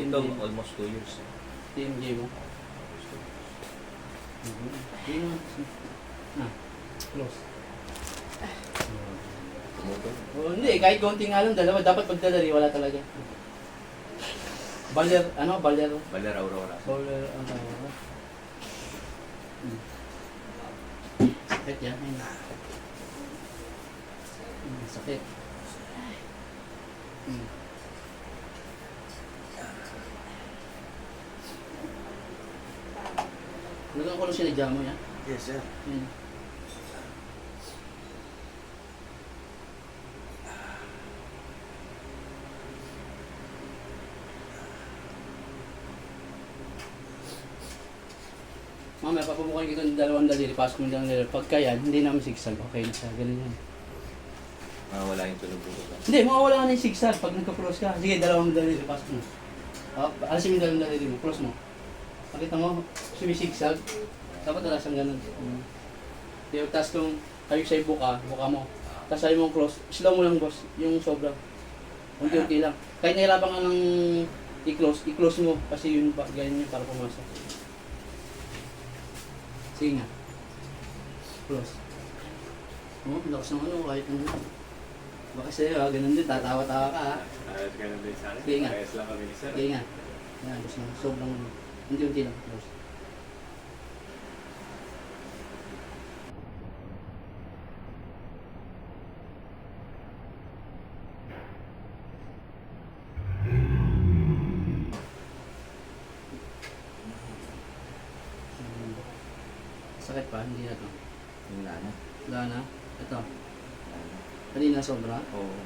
Ito, almost 2 years. TMJ mo. Yun na. Close. Tumutol. Oh, hindi, kahit konti nga lang, dalawa. Dapat pagdalari, wala talaga. Baler, baler. Baler Aurora. Baler, sakit yan. Sakit. Hanggang ko lang sinadya mo yan. Yes, sir. Mamaya, papabukan kita ng dalawang daliri, pasok mo ng daliri. Pagka yan, hindi namin sigsag. Okay na siya, ganun yan. Wala yung tunog dito. Hindi, mawawala ka na yung sigsag pag nagka-cross ka. Sige, dalawang daliri, pasok mo. Alisin mo yung dalawang daliri mo, cross mo. Pakita mo, sumisigsag. Dapat wala siyang ganun. Di, tapos kung kayo sa'yo buka mo. Tapos sa'yo mong cross, slow mo lang boss, yung sobrang. Unti-unti lang. Kahit nahirapan ka ng i-close mo. Kasi yun pa, ganyan yun para pumasok. Sige nga. Close. Lakas ng kahit ano. Baka sa'yo ganun din, tatawa-tawa ka Ayos ka lang din sa akin. Sige nga. Ayos lang kami ni sir. Sige nga. Yan, gusto mo. Sobrang, unti-unti lang. Close. Sakit pa? Hindi na to. Wala na. Wala na. Ito. Kanina sobra. Oo. Oh.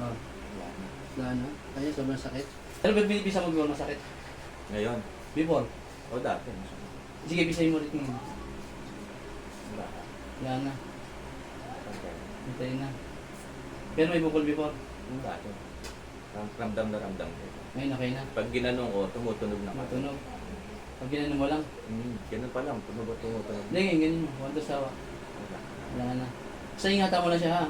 Wala na. Wala na. Kaya sobrang sakit. Pero ba't binibisa mo before masakit? Ngayon. Before? O dati. Sige, bisayin mo rin. Wala. Wala na. Okay. Hintayin na. Pero may bukol before. Dati. Ramdam na ramdam ko. Ngayon okay na. Pag ginanong ko, tumutunog na. Matunog. Pag ginano mo lang. Ganun pa lang. Tumutunog. Hindi, ganyan mo. Huwag sawa. Wala. Wala na. Basta ingatan mo na siya ha.